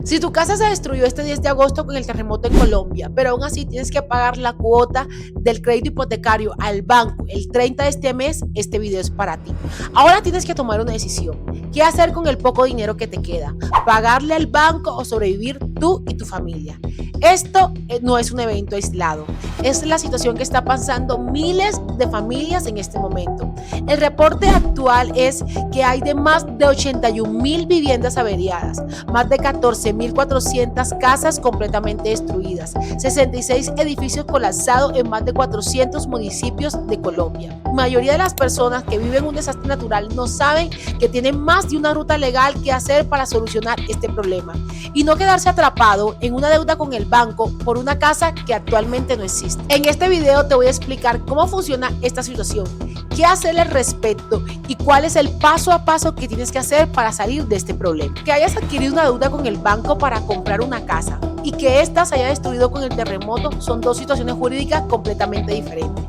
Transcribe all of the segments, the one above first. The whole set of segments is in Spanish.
Si tu casa se destruyó este 10 de agosto con el terremoto en Colombia, pero aún así tienes que pagar la cuota del crédito hipotecario al banco el 30 de este mes, este video es para ti. Ahora tienes que tomar una decisión. ¿Qué hacer con el poco dinero que te queda? ¿Pagarle al banco o sobrevivir tú y tu familia? Esto no es un evento aislado, es la situación que está pasando miles de familias en este momento. El reporte actual es que hay de más de 81.000 viviendas averiadas, más de 14.400 casas completamente destruidas, 66 edificios colapsados en más de 400 municipios de Colombia. La mayoría de las personas que viven un desastre natural no saben que tienen más de una ruta legal que hacer para solucionar este problema y no quedarse atrapado en una deuda con el banco por una casa que actualmente no existe. En este video te voy a explicar cómo funciona esta situación, qué hacer al respecto y cuál es el paso a paso que tienes que hacer para salir de este problema. Que hayas adquirido una deuda con el banco para comprar una casa y que ésta se haya destruido con el terremoto son dos situaciones jurídicas completamente diferentes.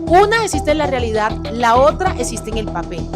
Una existe en la realidad, la otra existe en el papel.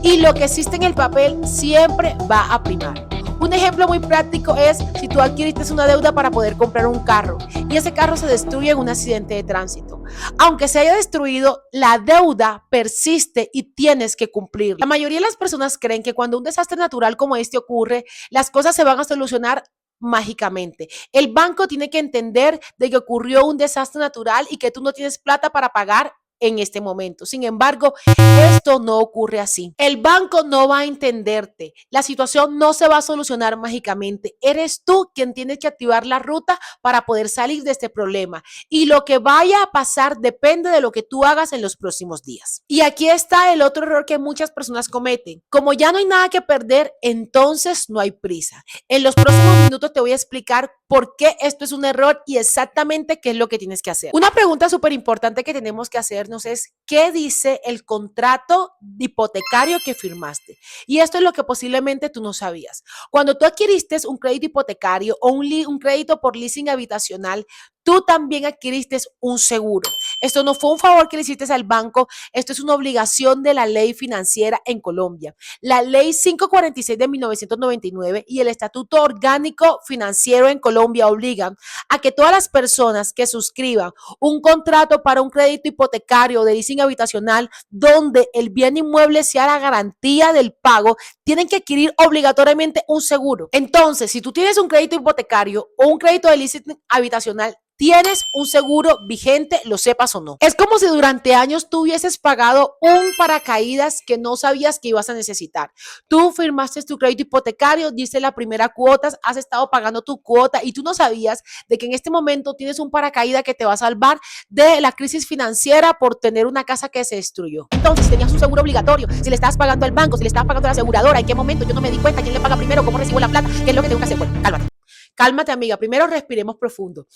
Y lo que existe en el papel siempre va a primar. Un ejemplo muy práctico es si tú adquiriste una deuda para poder comprar un carro y ese carro se destruye en un accidente de tránsito. Aunque se haya destruido, la deuda persiste y tienes que cumplirla. La mayoría de las personas creen que cuando un desastre natural como este ocurre, las cosas se van a solucionar mágicamente. El banco tiene que entender de que ocurrió un desastre natural y que tú no tienes plata para pagar en este momento. Sin embargo, esto no ocurre así. El banco no va a entenderte. La situación no se va a solucionar mágicamente. Eres tú quien tiene que activar la ruta para poder salir de este problema. Y lo que vaya a pasar depende de lo que tú hagas en los próximos días. Y aquí está el otro error que muchas personas cometen. Como ya no hay nada que perder, entonces no hay prisa. En los próximos minutos te voy a explicar por qué esto es un error y exactamente qué es lo que tienes que hacer. Una pregunta súper importante que tenemos que hacernos es ¿qué dice el contrato hipotecario que firmaste? Y esto es lo que posiblemente tú no sabías. Cuando tú adquiriste un crédito hipotecario o un crédito por leasing habitacional, tú también adquiriste un seguro. Esto no fue un favor que le hiciste al banco, esto es una obligación de la ley financiera en Colombia. La ley 546 de 1999 y el Estatuto Orgánico Financiero en Colombia obligan a que todas las personas que suscriban un contrato para un crédito hipotecario de leasing habitacional donde el bien inmueble sea la garantía del pago, tienen que adquirir obligatoriamente un seguro. Entonces, si tú tienes un crédito hipotecario o un crédito de leasing habitacional, tienes un seguro vigente, lo sepas o no. Es como si durante años tú hubieses pagado un paracaídas que no sabías que ibas a necesitar. Tú firmaste tu crédito hipotecario, diste la primera cuota, has estado pagando tu cuota y tú no sabías de que en este momento tienes un paracaídas que te va a salvar de la crisis financiera por tener una casa que se destruyó. Entonces tenías un seguro obligatorio, si le estabas pagando al banco, si le estabas pagando a la aseguradora, en qué momento yo no me di cuenta, quién le paga primero, cómo recibo la plata, qué es lo que tengo que hacer. Bueno, cálmate. Cálmate, amiga. Primero respiremos profundo.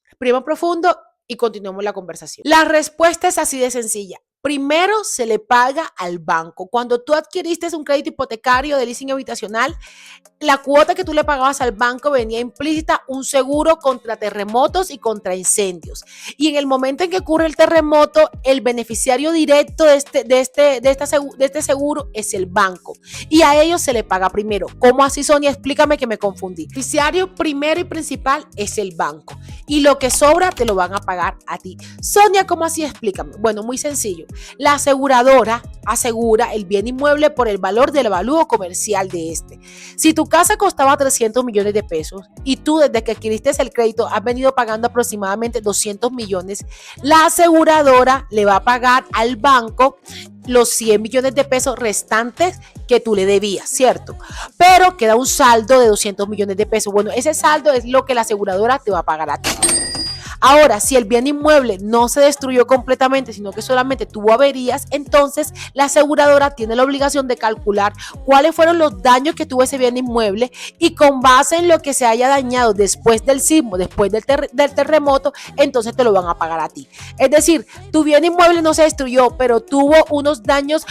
Respiremos profundo y continuemos la conversación. La respuesta es así de sencilla. Primero se le paga al banco. Cuando tú adquiriste un crédito hipotecario de leasing habitacional, la cuota que tú le pagabas al banco venía implícita un seguro contra terremotos y contra incendios. Y en el momento en que ocurre el terremoto, el beneficiario directo de este seguro es el banco. Y a ellos se le paga primero. ¿Cómo así, Sonia? Explícame que me confundí. El beneficiario primero y principal es el banco. Y lo que sobra te lo van a pagar a ti. Sonia, ¿cómo así? Explícame. Bueno, muy sencillo. La aseguradora asegura el bien inmueble por el valor del avalúo comercial de este. Si tu casa costaba 300 millones de pesos y tú desde que adquiriste el crédito has venido pagando aproximadamente 200 millones, la aseguradora le va a pagar al banco los 100 millones de pesos restantes que tú le debías, ¿cierto? Pero queda un saldo de 200 millones de pesos. Bueno, ese saldo es lo que la aseguradora te va a pagar a ti. Ahora, si el bien inmueble no se destruyó completamente, sino que solamente tuvo averías, entonces la aseguradora tiene la obligación de calcular cuáles fueron los daños que tuvo ese bien inmueble y con base en lo que se haya dañado después del sismo, después del terremoto, entonces te lo van a pagar a ti. Es decir, tu bien inmueble no se destruyó, pero tuvo unos daños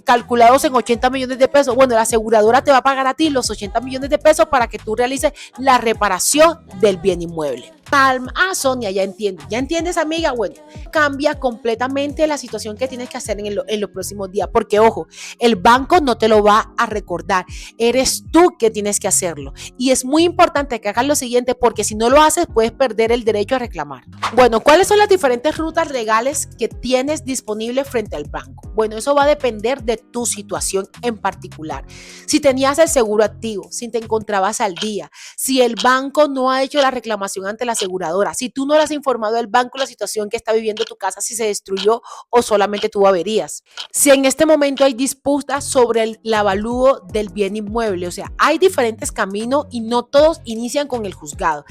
calculados en 80 millones de pesos. Bueno, la aseguradora te va a pagar a ti los 80 millones de pesos para que tú realices la reparación del bien inmueble. Calma. Ah, Sonia, ya entiendo. ¿Ya entiendes, amiga? Bueno, cambia completamente la situación que tienes que hacer en los próximos días. Porque, ojo, el banco no te lo va a recordar. Eres tú que tienes que hacerlo. Y es muy importante que hagas lo siguiente, porque si no lo haces, puedes perder el derecho a reclamar. Bueno, ¿cuáles son las diferentes rutas legales que tienes disponibles frente al banco? Bueno, eso va a depender de tu situación en particular. Si tenías el seguro activo, si te encontrabas al día, si el banco no ha hecho la reclamación ante la aseguradora, si tú no le has informado al banco la situación que está viviendo tu casa, si se destruyó o solamente tuvo averías. Si en este momento hay disputas sobre el avalúo del bien inmueble, o sea, hay diferentes caminos y no todos inician con el juzgado.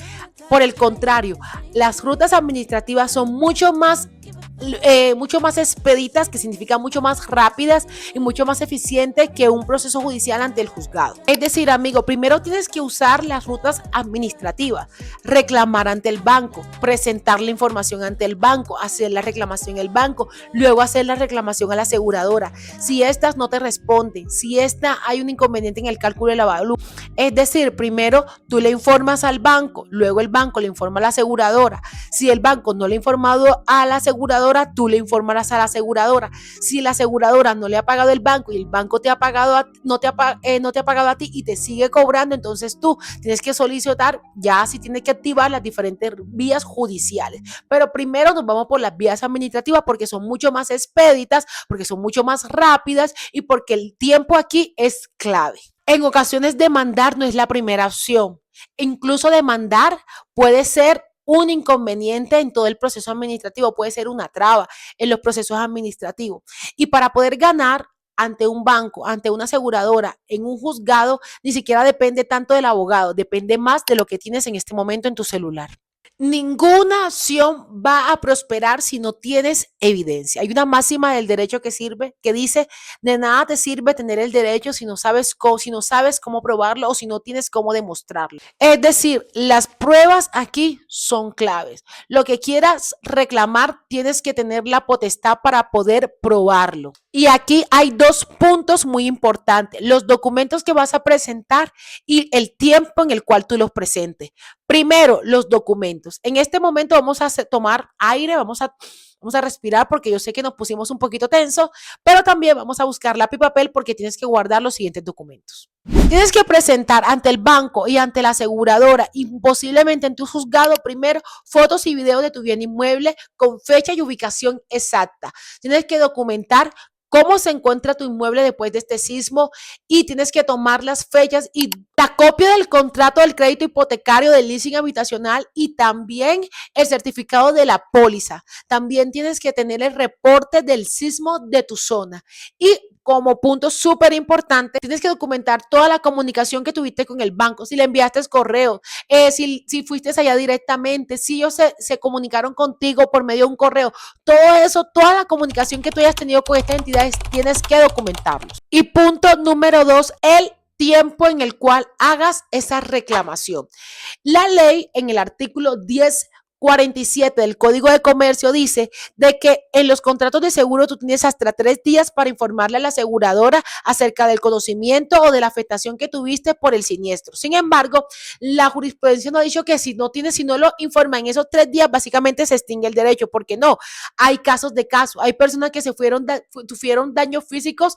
Por el contrario, las rutas administrativas son mucho más expeditas, que significa mucho más rápidas y mucho más eficientes que un proceso judicial ante el juzgado. Es decir, amigo, primero tienes que usar las rutas administrativas, reclamar ante el banco, presentar la información ante el banco, hacer la reclamación al banco, luego hacer la reclamación a la aseguradora. Si estas no te responden, si hay un inconveniente en el cálculo del avalúo, es decir, primero tú le informas al banco, luego el banco le informa a la aseguradora. Si el banco no le ha informado a la aseguradora, tú le informarás a la aseguradora. Si la aseguradora no le ha pagado el banco y el banco te ha pagado no te ha pagado a ti y te sigue cobrando, entonces tú tienes que solicitar, ya si tienes que activar las diferentes vías judiciales. Pero primero nos vamos por las vías administrativas, porque son mucho más expeditas, porque son mucho más rápidas y porque el tiempo aquí es clave. En ocasiones demandar no es la primera opción. Incluso demandar puede ser un inconveniente en todo el proceso administrativo, puede ser una traba en los procesos administrativos. Y para poder ganar ante un banco, ante una aseguradora, en un juzgado, ni siquiera depende tanto del abogado, depende más de lo que tienes en este momento en tu celular. Ninguna acción va a prosperar si no tienes evidencia. Hay una máxima del derecho que dice: de nada te sirve tener el derecho si no sabes cómo probarlo o si no tienes cómo demostrarlo. Es decir, las pruebas aquí son claves. Lo que quieras reclamar, tienes que tener la potestad para poder probarlo. Y aquí hay dos puntos muy importantes: los documentos que vas a presentar y el tiempo en el cual tú los presentes. Primero, los documentos. En este momento vamos a tomar aire, vamos a respirar, porque yo sé que nos pusimos un poquito tenso, pero también vamos a buscar lápiz y papel, porque tienes que guardar los siguientes documentos. Tienes que presentar ante el banco y ante la aseguradora, y posiblemente en tu juzgado, primero fotos y videos de tu bien inmueble con fecha y ubicación exacta. Tienes que documentar cómo se encuentra tu inmueble después de este sismo, y tienes que tomar las fechas y la copia del contrato del crédito hipotecario, del leasing habitacional, y también el certificado de la póliza. También tienes que tener el reporte del sismo de tu zona. Y como punto súper importante, tienes que documentar toda la comunicación que tuviste con el banco, si le enviaste correo, si fuiste allá directamente, si ellos se comunicaron contigo por medio de un correo. Todo eso, toda la comunicación que tú hayas tenido con estas entidades, tienes que documentarlos. Y punto número 2, el tiempo en el cual hagas esa reclamación. La ley, en el artículo 1047 del Código de Comercio, dice de que en los contratos de seguro tú tienes hasta 3 días para informarle a la aseguradora acerca del conocimiento o de la afectación que tuviste por el siniestro. Sin embargo, la jurisprudencia nos ha dicho que si no lo informa en esos 3 días, básicamente se extingue el derecho, porque no, hay casos de casos, hay personas que sufrieron daños físicos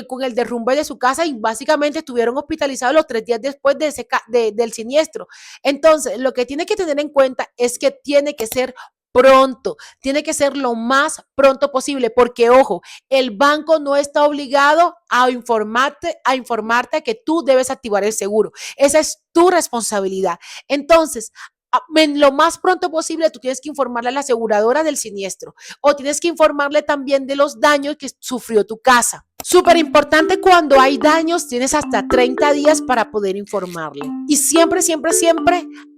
con el derrumbe de su casa, y básicamente estuvieron hospitalizados los 3 días después del siniestro. Entonces, lo que tiene que tener en cuenta es que tiene que ser pronto, tiene que ser lo más pronto posible, porque ojo, el banco no está obligado a informarte que tú debes activar el seguro. Esa es tu responsabilidad. Entonces, en lo más pronto posible, tú tienes que informarle a la aseguradora del siniestro, o tienes que informarle también de los daños que sufrió tu casa. Súper importante, cuando hay daños, tienes hasta 30 días para poder informarle. Y siempre,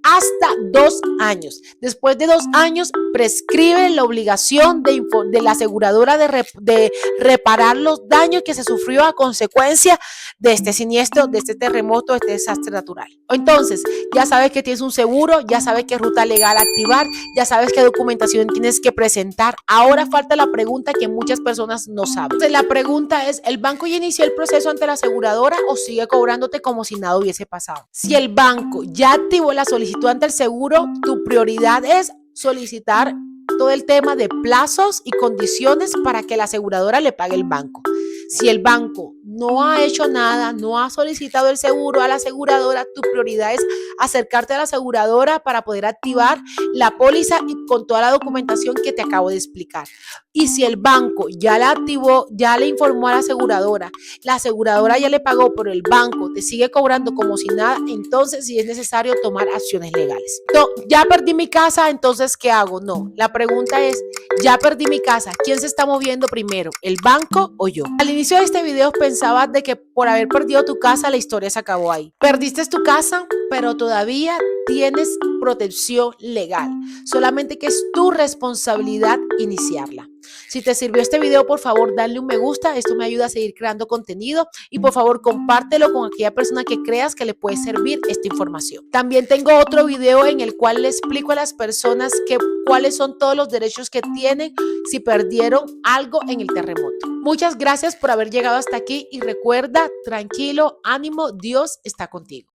hasta 2 años. Después de 2 años, prescribe la obligación de la aseguradora de reparar los daños que se sufrió a consecuencia de este siniestro, de este terremoto, de este desastre natural. Entonces, ya sabes que tienes un seguro, ya sabes qué ruta legal activar, ya sabes qué documentación tienes que presentar. Ahora falta la pregunta que muchas personas no saben. Entonces, la pregunta es: ¿el banco ya inició el proceso ante la aseguradora o sigue cobrándote como si nada hubiese pasado? Si el banco ya activó la solicitud tú ante el seguro, tu prioridad es solicitar todo el tema de plazos y condiciones para que la aseguradora le pague el banco. Si el banco no ha hecho nada, no ha solicitado el seguro a la aseguradora, tu prioridad es acercarte a la aseguradora para poder activar la póliza y con toda la documentación que te acabo de explicar. Y si el banco ya la activó, ya le informó a la aseguradora ya le pagó, pero el banco te sigue cobrando como si nada, entonces sí es necesario tomar acciones legales. No, ya perdí mi casa, entonces ¿qué hago? No, la pregunta es, ya perdí mi casa, ¿quién se está moviendo primero, el banco o yo? Al inicio de este video pensabas de que por haber perdido tu casa la historia se acabó ahí. Perdiste tu casa, pero todavía tienes protección legal, solamente que es tu responsabilidad iniciarla. Si te sirvió este video, por favor, dale un me gusta, esto me ayuda a seguir creando contenido y por favor compártelo con aquella persona que creas que le puede servir esta información. También tengo otro video en el cual le explico a las personas cuáles son todos los derechos que tienen si perdieron algo en el terremoto. Muchas gracias por haber llegado hasta aquí y recuerda, tranquilo, ánimo, Dios está contigo.